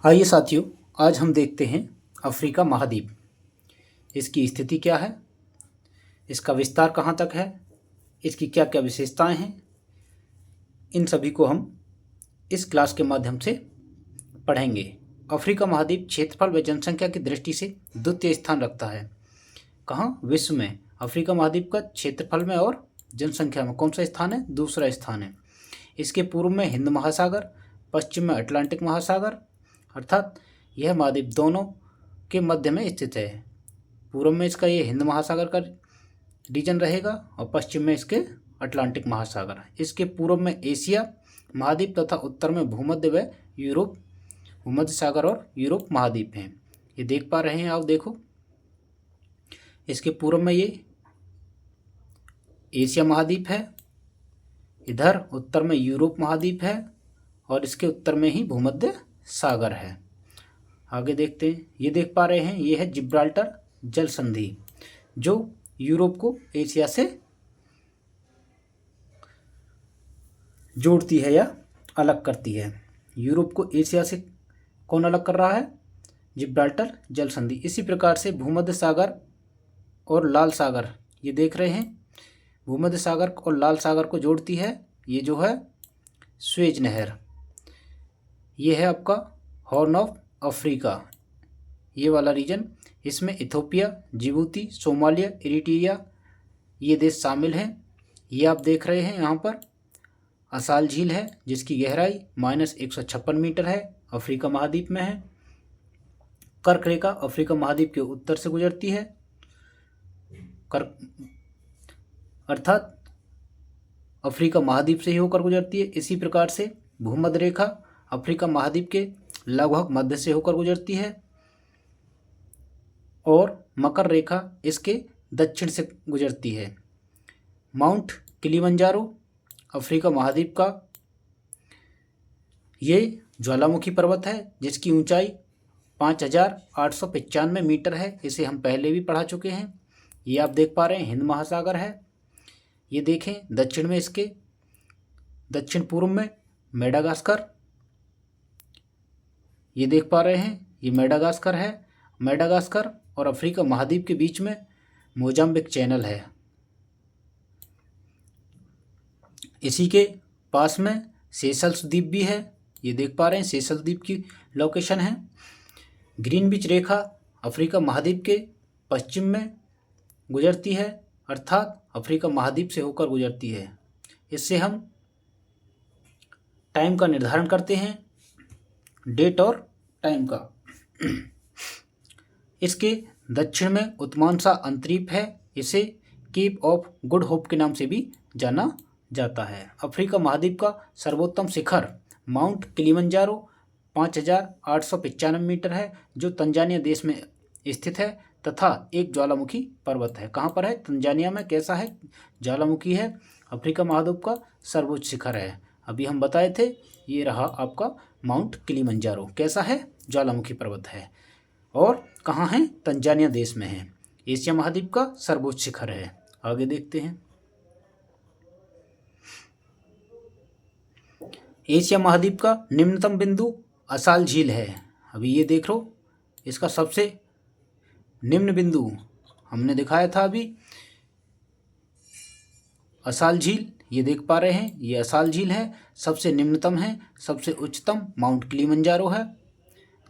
आइए साथियों, आज हम देखते हैं अफ्रीका महाद्वीप। इसकी स्थिति क्या है, इसका विस्तार कहाँ तक है, इसकी क्या क्या विशेषताएं हैं, इन सभी को हम इस क्लास के माध्यम से पढ़ेंगे। अफ्रीका महाद्वीप क्षेत्रफल व जनसंख्या की दृष्टि से द्वितीय स्थान रखता है। कहाँ? विश्व में। अफ्रीका महाद्वीप का क्षेत्रफल में और जनसंख्या में कौन सा स्थान है? दूसरा स्थान है। इसके पूर्व में हिंद महासागर, पश्चिम में अटलांटिक महासागर, अर्थात यह महाद्वीप दोनों के मध्य में स्थित है। पूर्व में इसका ये हिंद महासागर का रीजन रहेगा और पश्चिम में इसके अटलांटिक महासागर। इसके पूर्व में एशिया महाद्वीप तथा उत्तर में भूमध्य व यूरोप, भूमध्य सागर और यूरोप महाद्वीप हैं। ये देख पा रहे हैं आप? देखो, इसके पूर्व में ये एशिया महाद्वीप है, इधर उत्तर में यूरोप महाद्वीप है और इसके उत्तर में ही भूमध्य सागर है। आगे देखते हैं। ये देख पा रहे हैं, ये है जिब्राल्टर जल संधि जो यूरोप को एशिया से जोड़ती है या अलग करती है। यूरोप को एशिया से कौन अलग कर रहा है? जिब्राल्टर जल संधि। इसी प्रकार से भूमध्य सागर और लाल सागर, ये देख रहे हैं, भूमध्य सागर और लाल सागर को जोड़ती है ये जो है स्वेज नहर। ये है आपका हॉर्न ऑफ अफ्रीका, ये वाला रीजन। इसमें इथोपिया, जिबूती, सोमालिया, इरिट्रिया ये देश शामिल हैं। ये आप देख रहे हैं यहाँ पर असाल झील है जिसकी गहराई -156 मीटर है, अफ्रीका महाद्वीप में है। कर्क रेखा अफ्रीका महाद्वीप के उत्तर से गुजरती है, अर्थात अफ्रीका महाद्वीप से ही होकर गुजरती है। इसी प्रकार से भूमध्य रेखा अफ्रीका महाद्वीप के लगभग मध्य से होकर गुजरती है और मकर रेखा इसके दक्षिण से गुजरती है। माउंट किलिमंजारो अफ्रीका महाद्वीप का ये ज्वालामुखी पर्वत है जिसकी ऊंचाई 5895 मीटर है। इसे हम पहले भी पढ़ा चुके हैं। ये आप देख पा रहे हैं हिंद महासागर है। ये देखें, दक्षिण में इसके दक्षिण पूर्व में मेडागास्कर, ये देख पा रहे हैं, ये मेडागास्कर है। मेडागास्कर और अफ्रीका महाद्वीप के बीच में मोजाम्बिक चैनल है। इसी के पास में सेशल्स द्वीप भी है। ये देख पा रहे हैं, सेशल्स द्वीप की लोकेशन है। ग्रीनविच रेखा अफ्रीका महाद्वीप के पश्चिम में गुजरती है, अर्थात अफ्रीका महाद्वीप से होकर गुजरती है। इससे हम टाइम का निर्धारण करते हैं, डेट और टाइम का। इसके दक्षिण में उत्मानसा अंतरीप है, इसे केप ऑफ गुड होप के नाम से भी जाना जाता है। अफ्रीका महाद्वीप का सर्वोत्तम शिखर माउंट किलिमंजारो 5895 मीटर है जो तंजानिया देश में स्थित है तथा एक ज्वालामुखी पर्वत है। कहाँ पर है? तंजानिया में। कैसा है? ज्वालामुखी है। अफ्रीका महाद्वीप का सर्वोच्च शिखर है। अभी हम बताए थे, ये रहा आपका माउंट किलिमंजारो। कैसा है? ज्वालामुखी पर्वत है और कहाँ है? तंजानिया देश में है। एशिया महाद्वीप का सर्वोच्च शिखर है। आगे देखते हैं। एशिया महाद्वीप का निम्नतम बिंदु असाल झील है। अभी ये देख लो, इसका सबसे निम्न बिंदु हमने दिखाया था अभी, असाल झील। ये देख पा रहे हैं, ये असाल झील है, सबसे निम्नतम है। सबसे उच्चतम माउंट किलिमंजारो है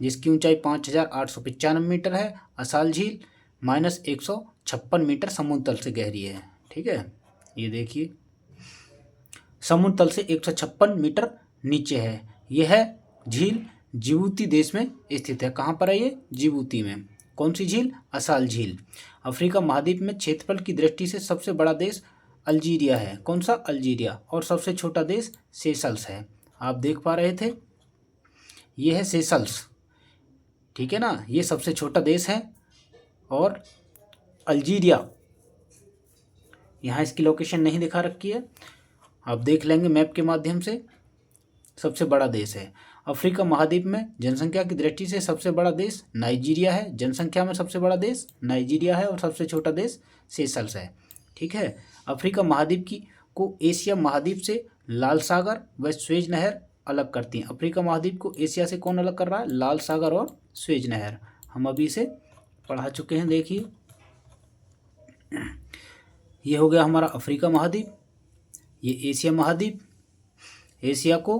जिसकी ऊंचाई 5895 मीटर है। असाल झील -156 मीटर समुद्र तल से गहरी है। ठीक है, ये देखिए, समुद्र तल से 156 मीटर नीचे है। यह झील जिबूती देश में स्थित है। कहाँ पर है ये? जिबूती में। कौन सी झील? असाल झील। अफ्रीका महाद्वीप में क्षेत्रफल की दृष्टि से सबसे बड़ा देश अल्जीरिया है। कौन सा? अल्जीरिया। और सबसे छोटा देश सेशल्स है। आप देख पा रहे थे, ये है सेशल्स। ठीक है ना, ये सबसे छोटा देश है और अल्जीरिया, यहाँ इसकी लोकेशन नहीं दिखा रखी है, आप देख लेंगे मैप के माध्यम से, सबसे बड़ा देश है। अफ्रीका महाद्वीप में जनसंख्या की दृष्टि से सबसे बड़ा देश नाइजीरिया है। जनसंख्या में सबसे बड़ा देश नाइजीरिया है और सबसे छोटा देश सेशल्स है। ठीक है, अफ्रीका महाद्वीप को एशिया महाद्वीप से लाल सागर व स्वेज नहर अलग करती हैं। अफ्रीका महाद्वीप को एशिया से कौन अलग कर रहा है? लाल सागर और स्वेज नहर। हम अभी इसे पढ़ा चुके हैं। देखिए ये हो गया हमारा अफ्रीका महाद्वीप। ये एशिया महाद्वीप, एशिया को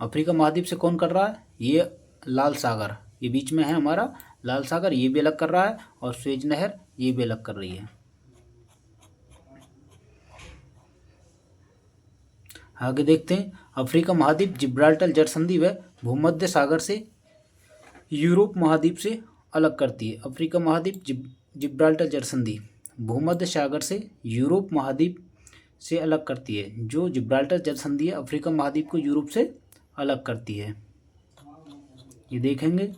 अफ्रीका महाद्वीप से कौन कर रहा है? ये लाल सागर, ये बीच में है हमारा लाल सागर, ये भी अलग कर रहा है, और स्वेज नहर ये भी अलग कर रही है। आगे देखते हैं। अफ्रीका महाद्वीप जिब्राल्टर जल संधि व भूमध्य सागर से यूरोप महाद्वीप से अलग करती है। अफ्रीका महाद्वीप जिब्राल्टर जल संधि भूमध्य सागर से यूरोप महाद्वीप से अलग करती है। जो जिब्राल्टर जल संधि है अफ्रीका महाद्वीप को यूरोप से अलग करती है। ये देखेंगे,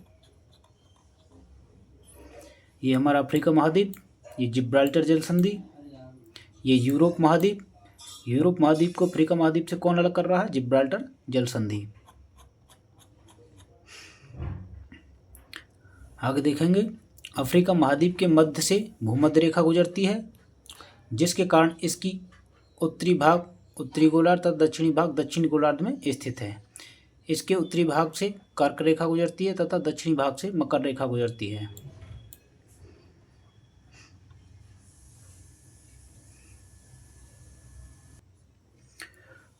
ये हमारा अफ्रीका महाद्वीप, ये जिब्राल्टर जल संधि, ये यूरोप महाद्वीप। यूरोप महाद्वीप को अफ्रीका महाद्वीप से कौन अलग कर रहा है? जिब्राल्टर जल संधि। आगे देखेंगे। अफ्रीका महाद्वीप के मध्य से भूमध्य रेखा गुजरती है, जिसके कारण इसकी उत्तरी भाग उत्तरी गोलार्ध तथा दक्षिणी भाग दक्षिणी गोलार्ध में स्थित है। इसके उत्तरी भाग से कर्क रेखा गुजरती है तथा दक्षिणी भाग से मकर रेखा गुजरती है।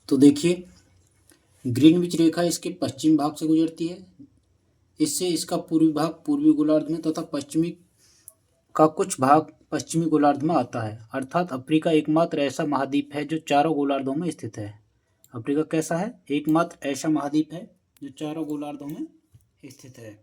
तो देखिए, ग्रीनविच रेखा इसके पश्चिम भाग से गुजरती है। इससे इसका पूर्वी भाग पूर्वी गोलार्ध में तथा पश्चिमी का कुछ भाग पश्चिमी गोलार्ध में आता है। अर्थात अफ्रीका एकमात्र ऐसा महाद्वीप है जो चारों गोलार्धों में स्थित है। अफ्रीका कैसा है? एकमात्र ऐसा महाद्वीप है जो चारों गोलार्धों में स्थित है।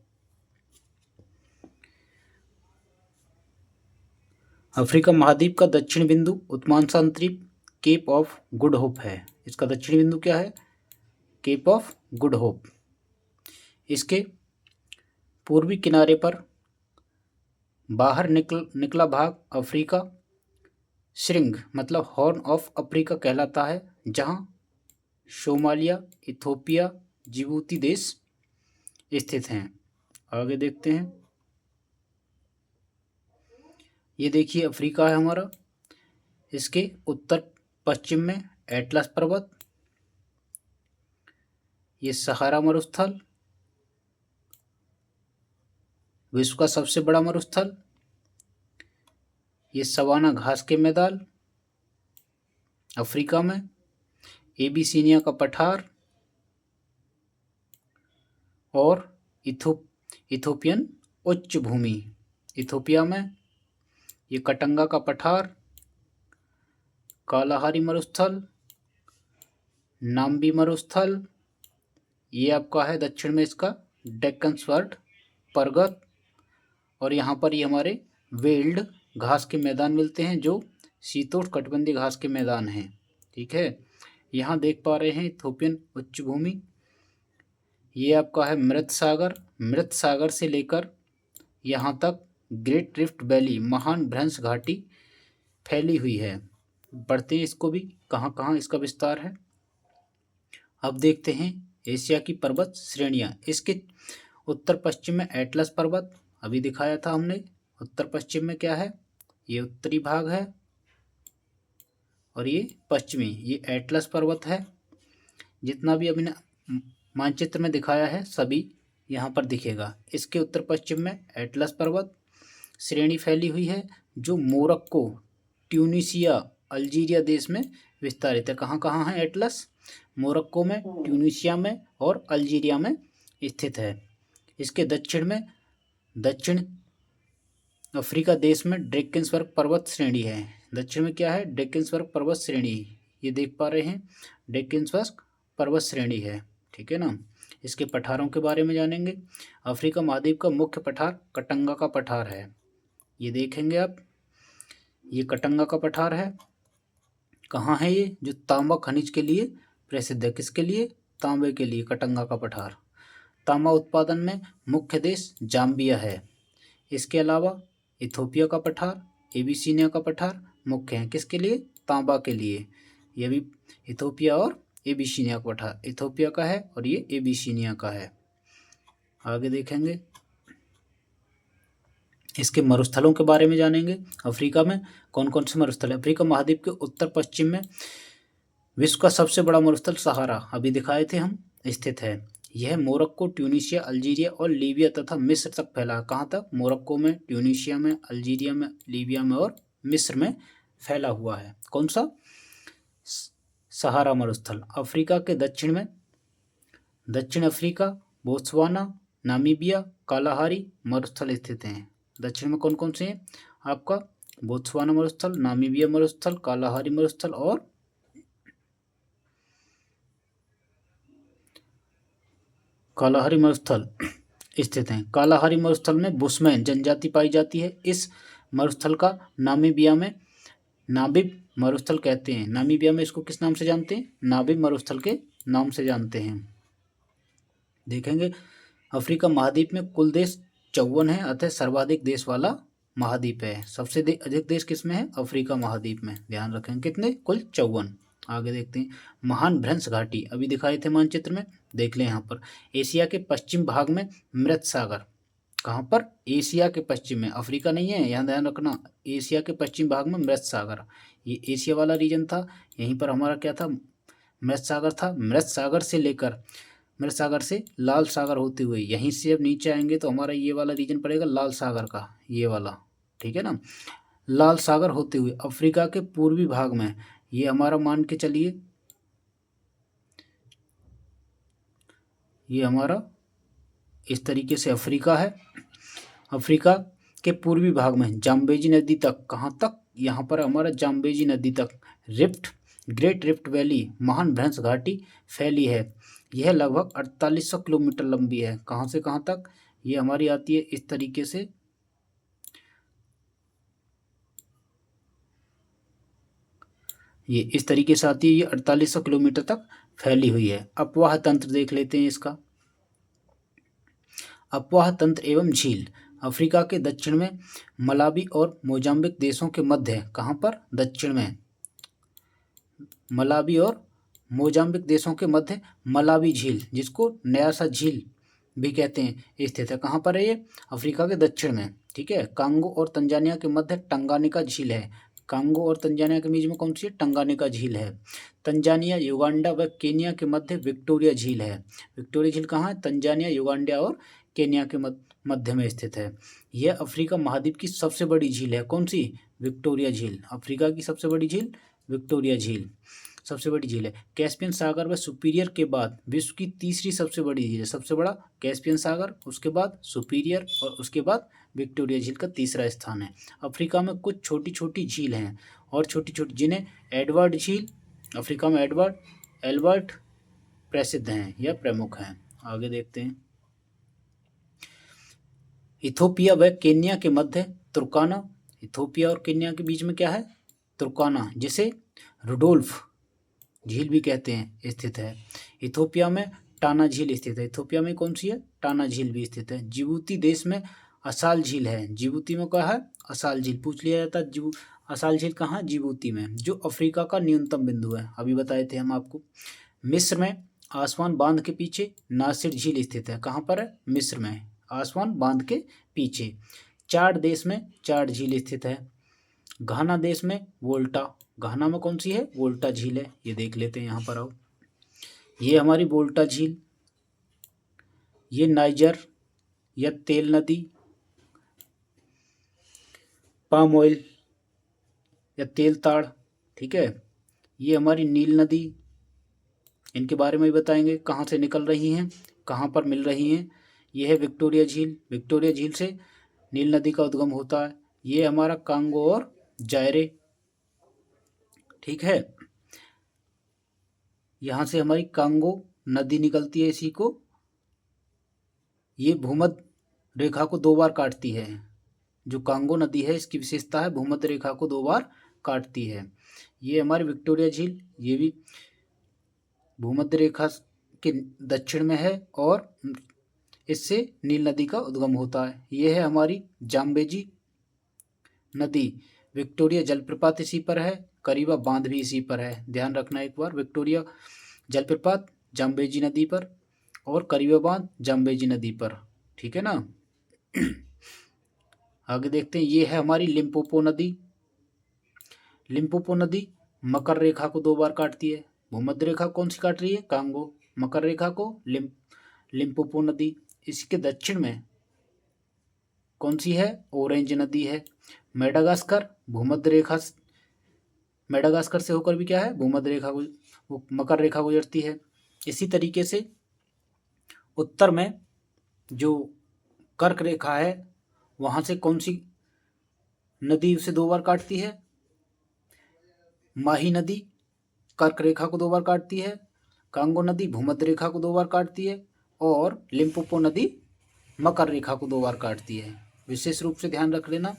अफ्रीका महाद्वीप का दक्षिण बिंदु उत्तरांशांतरीप केप ऑफ गुड होप है। इसका दक्षिणी बिंदु क्या है? Cape of Good Hope. इसके पूर्वी किनारे पर बाहर निकला भाग अफ्रीका श्रृंग मतलब हॉर्न ऑफ अफ्रीका कहलाता है, जहां सोमालिया, इथोपिया, जिबूती देश स्थित हैं। आगे देखते हैं। ये देखिए अफ्रीका है हमारा। इसके उत्तर पश्चिम में एटलस पर्वत, ये सहारा मरुस्थल, विश्व का सबसे बड़ा मरुस्थल, ये सवाना घास के मैदान अफ्रीका में, एबीसीनिया का पठार और इथोपियन उच्च भूमि इथोपिया में, ये कटंगा का पठार, कालाहारी मरुस्थल, नाम्बी मरुस्थल, ये आपका है दक्षिण में इसका डेक्कन स्वर्ड पर्वत, और यहाँ पर ये हमारे वेल्ड घास के मैदान मिलते हैं जो शीतोष्णकटिबंधीय घास के मैदान हैं। ठीक है, यहाँ देख पा रहे हैं इथोपियन उच्च भूमि। ये आपका है मृत सागर से लेकर यहाँ तक ग्रेट रिफ्ट वैली महान भ्रंश घाटी फैली हुई है। बढ़ते हैं इसको भी कहाँ कहाँ इसका विस्तार है। अब देखते हैं एशिया की पर्वत श्रेणियाँ। इसके उत्तर पश्चिम में एटलस पर्वत अभी दिखाया था हमने। उत्तर पश्चिम में क्या है? ये उत्तरी भाग है और ये पश्चिमी, ये एटलस पर्वत है। जितना भी अभी मानचित्र में दिखाया है सभी यहाँ पर दिखेगा। इसके उत्तर पश्चिम में एटलस पर्वत श्रेणी फैली हुई है जो मोरक्को, ट्यूनीशिया, अल्जीरिया देश में विस्तारित है। कहाँ कहाँ है एटलस? मोरक्को में, ट्यूनीशिया में और अल्जीरिया में स्थित है। इसके दक्षिण अफ्रीका देश में ड्रेकेंसबर्ग पर्वत श्रेणी है। दक्षिण में क्या है? ड्रेकेंसबर्ग पर्वत श्रेणी, ये देख पा रहे हैं ड्रेकेंसबर्ग पर्वत श्रेणी है। ठीक है ना। इसके पठारों के बारे में जानेंगे। अफ्रीका महाद्वीप का मुख्य पठार कटंगा का पठार है। ये देखेंगे आप, ये कटंगा का पठार है। कहाँ है ये? जो तांबा खनिज के लिए प्रसिद्ध है। किसके लिए? तांबे के लिए कटंगा का पठार। तांबा उत्पादन में मुख्य देश जाम्बिया है। इसके अलावा इथोपिया का पठार, एबीसीनिया का पठार मुख्य हैं। किसके लिए? तांबा के लिए। ये भी इथोपिया और एबीसीनिया का पठार इथोपिया का है और ये एबीसीनिया का है। आगे देखेंगे इसके मरुस्थलों के बारे में जानेंगे। अफ्रीका में कौन कौन से मरुस्थल है? अफ्रीका महाद्वीप के उत्तर पश्चिम में विश्व का सबसे बड़ा मरुस्थल सहारा अभी दिखाए थे हम। स्थित है। यह मोरक्को, ट्यूनीशिया, अल्जीरिया और लीबिया तथा मिस्र तक फैला। कहाँ तक? मोरक्को में, ट्यूनीशिया में, अल्जीरिया में, लीबिया में और मिस्र में फैला हुआ है। कौन सा? सहारा मरुस्थल। अफ्रीका के दक्षिण में दक्षिण अफ्रीका, बोत्सवाना, नामीबिया, कालाहारी मरुस्थल स्थित हैं। दक्षिण में कौन कौन से हैं? आपका बोत्सवाना मरुस्थल, नामीबिया मरुस्थल, कालाहारी मरुस्थल और कालाहारी मरुस्थल स्थित हैं। कालाहारी मरुस्थल में बुशमैन जनजाति पाई जाती है। इस मरुस्थल का नामीबिया में नाबिब मरुस्थल कहते हैं। नामीबिया में इसको किस नाम से जानते हैं? नाबिब मरुस्थल के नाम से जानते हैं। देखेंगे अफ्रीका महाद्वीप में कुल देश 54 है, अतः सर्वाधिक देश वाला महाद्वीप है। सबसे अधिक देश किस में है? अफ्रीका महाद्वीप में। ध्यान रखें कितने? कुल 54। आगे देखते हैं महान भ्रंश घाटी, अभी दिखाए थे मानचित्र में, देख लें यहाँ पर। एशिया के पश्चिम भाग में मृत सागर। कहाँ पर? एशिया के पश्चिम में, अफ्रीका नहीं है, यहाँ ध्यान रखना। एशिया के पश्चिम भाग में मृत सागर, ये एशिया वाला रीजन था। यहीं पर हमारा क्या था? मृत सागर था। मृत सागर से लाल सागर होते हुए यहीं से अब नीचे आएंगे तो हमारा ये वाला रीजन पड़ेगा लाल सागर का, ये वाला, ठीक है ना। लाल सागर होते हुए अफ्रीका के पूर्वी भाग में, ये हमारा मान के चलिए, ये हमारा इस तरीके से अफ्रीका है। अफ्रीका के पूर्वी भाग में जाम्बेजी नदी तक, कहाँ तक? यहाँ पर हमारा जाम्बेजी नदी तक ग्रेट रिफ्ट वैली, महान भ्रंश घाटी फैली है। यह लगभग 4800 किलोमीटर लंबी है। कहाँ से कहाँ तक? ये हमारी आती है इस तरीके से, ये इस तरीके से आती है, ये 4800 किलोमीटर तक फैली हुई है। अपवाह तंत्र देख लेते हैं इसका। अपवाह तंत्र एवं झील, अफ्रीका के दक्षिण में मलावी और मोजाम्बिक देशों के मध्य, कहाँ पर? दक्षिण में मलावी और मोजाम्बिक देशों के मध्य मलावी झील, जिसको नया सा झील भी कहते हैं, स्थित है। कहाँ पर है ये? अफ्रीका के दक्षिण में, ठीक है। कांगो और तंजानिया के मध्य टंगानिका झील है। कांगो और तंजानिया के बीच में कौन सी है? टंगानिका झील है। तंजानिया, युगांडा व केनिया के मध्य विक्टोरिया झील है। विक्टोरिया झील कहाँ है? तंजानिया, युगांडा और केनिया के मध्य में स्थित है। यह अफ्रीका महाद्वीप की सबसे बड़ी झील है। कौन सी? विक्टोरिया झील। अफ्रीका की सबसे बड़ी झील विक्टोरिया झील सबसे बड़ी झील है। कैस्पियन सागर व सुपीरियर के बाद विश्व की तीसरी सबसे बड़ी झील है। सबसे बड़ा कैस्पियन सागर, उसके बाद सुपीरियर और उसके बाद विक्टोरिया झील का तीसरा स्थान है। अफ्रीका में कुछ छोटी छोटी झील हैं और छोटी छोटी, जिन्हें एडवर्ड झील, अफ्रीका में एल्बर्ट प्रसिद्ध हैं या प्रमुख हैं। आगे देखते हैं इथोपिया व केन्या के मध्य तुर्काना, इथोपिया और केन्या के बीच में क्या है? तुर्काना, जिसे रुडोल्फ झील भी कहते हैं, स्थित है। इथोपिया में टाना झील स्थित है। इथोपिया में कौन सी है? टाना झील भी स्थित है। जिबूती देश में असाल झील है। जिबूती में क्या है? असाल झील। पूछ लिया जाता है असाल झील कहाँ? जिबूती में, जो अफ्रीका का न्यूनतम बिंदु है, अभी बताए थे हम आपको। मिस्र में आसवान बांध के पीछे नासिर झील स्थित है। कहाँ पर है? मिस्र में, आसवान बांध के पीछे। चाड देश में चाड झील स्थित है। घाना देश में वोल्टा, घाना में कौन सी है? वोल्टा झील है। ये देख लेते हैं, यहाँ पर आओ, ये हमारी वोल्टा झील। ये नाइजर या तेल नदी, पाम ऑयल या तेल ताड़, ठीक है। ये हमारी नील नदी, इनके बारे में भी बताएंगे, कहाँ से निकल रही हैं, कहाँ पर मिल रही हैं। ये है विक्टोरिया झील। विक्टोरिया झील से नील नदी का उद्गम होता है। ये हमारा कांगो और जायरे, ठीक है। यहाँ से हमारी कांगो नदी निकलती है, इसी को, ये भूमध्य रेखा को 2 बार काटती है। जो कांगो नदी है, इसकी विशेषता है भूमध्य रेखा को 2 बार काटती है। ये हमारी विक्टोरिया झील, ये भी भूमध्य रेखा के दक्षिण में है और इससे नील नदी का उद्गम होता है। ये है हमारी जाम्बेजी नदी। विक्टोरिया जलप्रपात इसी पर है, करीबा बांध भी इसी पर है। ध्यान रखना एक बार, विक्टोरिया जलप्रपात जाम्बेजी नदी पर और करीबा बांध जाम्बेजी नदी पर, ठीक है ना। आगे देखते हैं, ये है हमारी लिम्पोपो नदी। लिम्पोपो नदी मकर रेखा को 2 बार काटती है। भूमध्य रेखा कौन सी काट रही है? कांगो। मकर रेखा को लिम्पोपो नदी। इसके दक्षिण में कौन सी है? ऑरेंज नदी है। मेडागास्कर भूमध्य रेखा, मेडागास्कर से होकर भी क्या है? भूमध्य रेखा को, वो मकर रेखा गुजरती है। इसी तरीके से उत्तर में जो कर्क रेखा है वहाँ से कौन सी नदी उसे 2 बार काटती है? माही नदी कर्क रेखा को 2 बार काटती है, कांगो नदी भूमध्य रेखा को 2 बार काटती है, और लिम्पोपो नदी मकर रेखा को 2 बार काटती है। विशेष रूप से ध्यान रख लेना,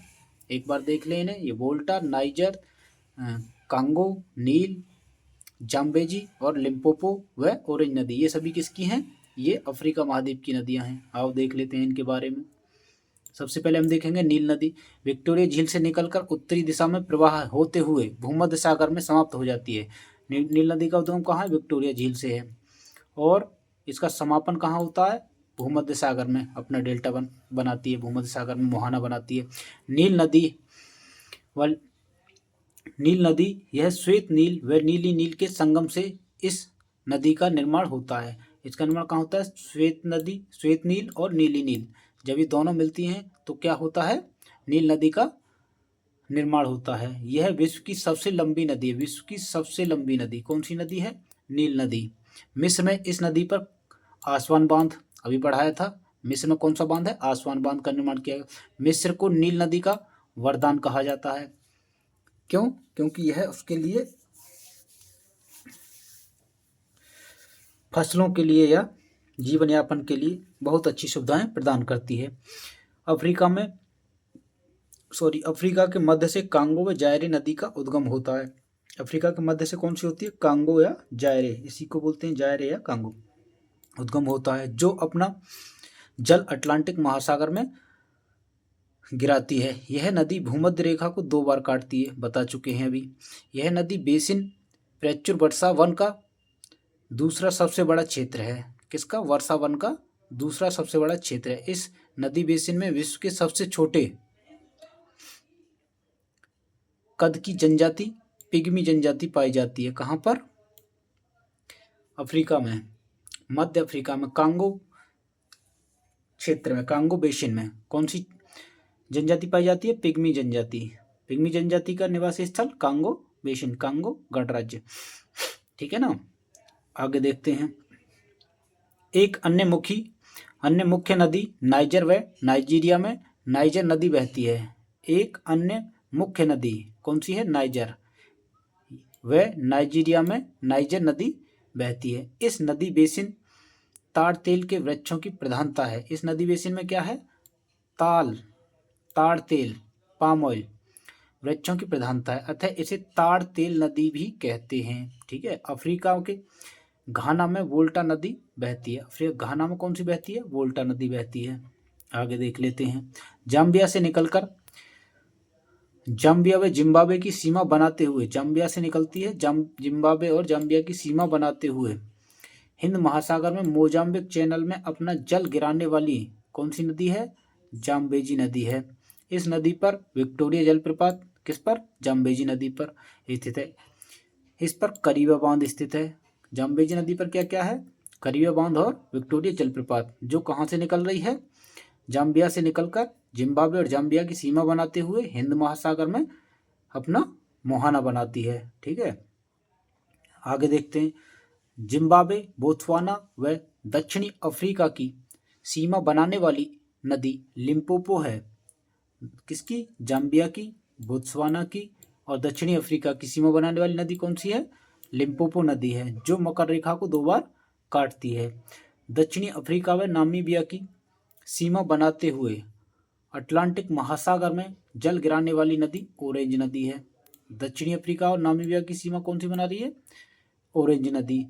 एक बार देख लें इन्हें। ये वोल्टा, नाइजर, कांगो, नील, जाम्बेजी और लिम्पोपो व ऑरेंज नदी, ये सभी किसकी हैं? ये अफ्रीका महाद्वीप की नदियां हैं। आओ देख लेते हैं इनके बारे में। सबसे पहले हम देखेंगे नील नदी। विक्टोरिया झील से निकलकर उत्तरी दिशा में प्रवाह होते हुए भूमध्य सागर में समाप्त हो जाती है। नील नदी का उद्गम कहाँ है? विक्टोरिया झील से है। और इसका समापन कहाँ होता है? भूमध्य सागर में अपना डेल्टा बनाती है, भूमध्य सागर में मुहाना बनाती है। नील नदी यह श्वेत नील व नीली नील के संगम से इस नदी का निर्माण होता है। इसका निर्माण कहाँ होता है? श्वेत नील और नीली नील, जब ये दोनों मिलती हैं तो क्या होता है? नील नदी का निर्माण होता है। यह विश्व की सबसे लंबी नदी है। विश्व की सबसे लंबी नदी कौन सी नदी है? नील नदी। मिस्र में इस नदी पर आसवान बांध अभी पढ़ाया था। मिस्र में कौन सा बांध है? आसवान बांध का निर्माण किया गया। मिस्र को नील नदी का वरदान कहा जाता है। क्यों? क्योंकि यह उसके लिए फसलों के लिए या जीवन यापन के लिए बहुत अच्छी सुविधाएं प्रदान करती है। अफ्रीका के मध्य से कांगो व जायरे नदी का उद्गम होता है। अफ्रीका के मध्य से कौन सी होती है? कांगो या जायरे, इसी को बोलते हैं जायरे या कांगो, उद्गम होता है, जो अपना जल अटलांटिक महासागर में गिराती है। यह नदी भूमध्य रेखा को 2 बार काटती है, बता चुके हैं अभी। यह नदी बेसिन प्रचुर वर्षा वन का दूसरा सबसे बड़ा क्षेत्र है। किसका? वर्षा वन का दूसरा सबसे बड़ा क्षेत्र है। इस नदी बेसिन में विश्व के सबसे छोटे कद की जनजाति पिग्मी जनजाति पाई जाती है। कहाँ पर? अफ्रीका में, मध्य अफ्रीका में, कांगो क्षेत्र में, कांगो बेसिन में कौन सी जनजाति पाई जाती है? पिग्मी जनजाति। पिग्मी जनजाति का निवासी स्थल कांगो बेसिन, कांगो गणराज्य। ठीक है ना। आगे देखते हैं। एक अन्य मुख्य नदी नाइजर व नाइजीरिया में नाइजर नदी बहती है। एक अन्य मुख्य नदी कौन सी है? नाइजर, व नाइजीरिया में नाइजर नदी बहती है। इस नदी बेसिन ताड़ तेल के वृक्षों की प्रधानता है। इस नदी बेसिन में क्या है? ताड़ तेल, पाम ऑयल वृक्षों की प्रधानता है, अतः इसे ताड़ तेल नदी भी कहते हैं। ठीक है। अफ्रीका के घाना में वोल्टा नदी बहती है। अफ्रीका घाना में कौन सी बहती है? वोल्टा नदी बहती है। आगे देख लेते हैं। जाम्बिया से निकलकर जाम्बिया व जिम्बाब्वे की सीमा बनाते हुए, जाम्बिया से निकलती है, जिम्बाब्वे और जाम्बिया की सीमा बनाते हुए हिंद महासागर में मोजाम्बिक चैनल में अपना जल गिराने वाली कौन सी नदी है? जाम्बेजी नदी है। इस नदी पर विक्टोरिया जलप्रपात, किस पर? जाम्बेजी नदी पर स्थित है। इस पर करीबा बांध स्थित है। जाम्बेजी नदी पर क्या क्या है? करीबा बांध और विक्टोरिया जलप्रपात, जो कहाँ से निकल रही है? जाम्बिया से निकलकर जिम्बाब्वे और जाम्बिया की सीमा बनाते हुए हिंद महासागर में अपना मुहाना बनाती है। ठीक है। आगे देखते हैं। जिम्बाब्वे, बोत्सवाना व दक्षिणी अफ्रीका की सीमा बनाने वाली नदी लिम्पोपो है। किसकी? जाम्बिया की, बोत्सवाना की और दक्षिणी अफ्रीका की सीमा बनाने वाली नदी कौन सी है? लिम्पोपो नदी है, जो मकर रेखा को 2 बार काटती है। दक्षिणी अफ्रीका व नामीबिया की सीमा बनाते हुए अटलांटिक महासागर में जल गिराने वाली नदी ऑरेंज नदी है। दक्षिणी अफ्रीका और नामीबिया की सीमा कौन सी बना रही है? ऑरेंज नदी।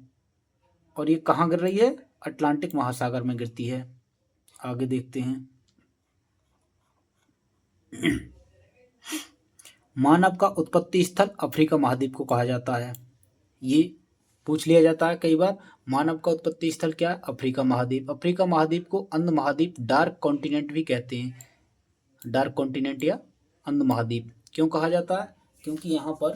और ये कहाँ गिर रही है? अटलांटिक महासागर में गिरती है। आगे देखते हैं। मानव का उत्पत्ति स्थल अफ्रीका महाद्वीप को कहा जाता है। ये पूछ लिया जाता है कई बार। मानव का उत्पत्ति स्थल क्या है? अफ्रीका महाद्वीप। अफ्रीका महाद्वीप को अंध महाद्वीप, डार्क कॉन्टिनेंट भी कहते हैं। डार्क कॉन्टिनेंट या अंध महाद्वीप क्यों कहा जाता है? क्योंकि यहाँ पर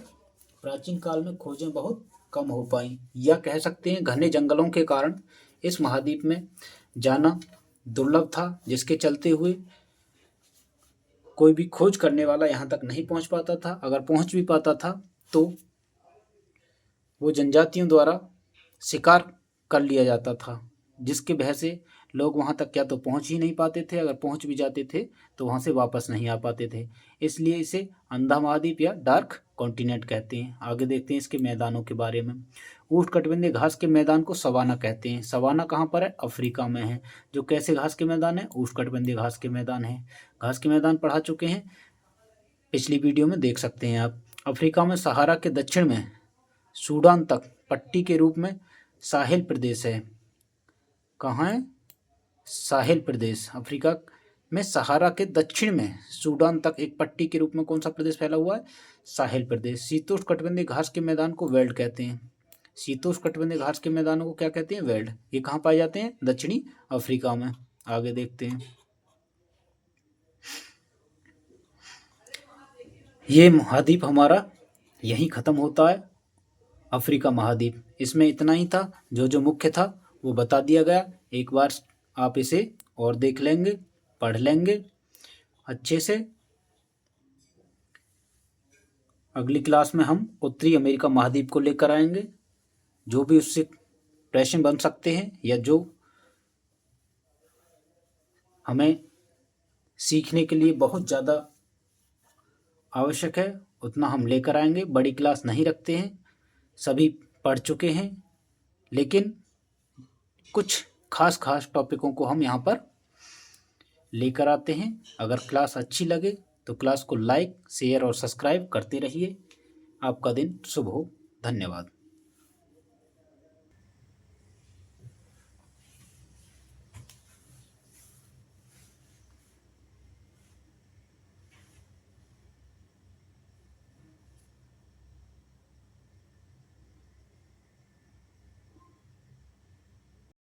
प्राचीन काल में खोजें बहुत कम हो पाई, या कह सकते हैं घने जंगलों के कारण इस महाद्वीप में जाना दुर्लभ था, जिसके चलते हुए कोई भी खोज करने वाला यहाँ तक नहीं पहुँच पाता था। अगर पहुँच भी पाता था तो वो जनजातियों द्वारा शिकार कर लिया जाता था, जिसके वजह से लोग वहाँ तक क्या तो पहुँच ही नहीं पाते थे, अगर पहुँच भी जाते थे तो वहाँ से वापस नहीं आ पाते थे। इसलिए इसे अंधा महाद्वीप या डार्क कॉन्टिनेंट कहते हैं। आगे देखते हैं इसके मैदानों के बारे में। उष्णकटिबंधीय घास के मैदान को सवाना कहते हैं। सवाना कहाँ पर है? अफ्रीका में है। जो कैसे घास के मैदान है? उष्णकटिबंधीय घास के मैदान है। घास के मैदान पढ़ा चुके हैं, पिछली वीडियो में देख सकते हैं आप। अफ्रीका में सहारा के दक्षिण में सूडान तक पट्टी के रूप में साहिल प्रदेश है। कहाँ है? साहिल प्रदेश। अफ्रीका में सहारा के दक्षिण में सूडान तक एक पट्टी के रूप में कौन सा प्रदेश फैला हुआ है? साहिल प्रदेश। शीतोष्णकटिबंधीय घास के मैदान को वेल्ड कहते हैं। शीतोष्णकटिबंधीय घास के मैदानों को क्या कहते हैं? वेल्ड। ये कहाँ पाए जाते हैं? दक्षिणी अफ्रीका में। आगे देखते हैं। ये महाद्वीप हमारा यहीं ख़त्म होता है, अफ्रीका महाद्वीप। इसमें इतना ही था, जो जो मुख्य था वो बता दिया गया। एक बार आप इसे और देख लेंगे, पढ़ लेंगे अच्छे से। अगली क्लास में हम उत्तरी अमेरिका महाद्वीप को लेकर आएंगे। जो भी उससे प्रश्न बन सकते हैं या जो हमें सीखने के लिए बहुत ज़्यादा आवश्यक है, उतना हम लेकर आएंगे। बड़ी क्लास नहीं रखते हैं, सभी पढ़ चुके हैं, लेकिन कुछ खास टॉपिकों को हम यहाँ पर लेकर आते हैं। अगर क्लास अच्छी लगे तो क्लास को लाइक, शेयर और सब्सक्राइब करते रहिए। आपका दिन शुभ हो। धन्यवाद।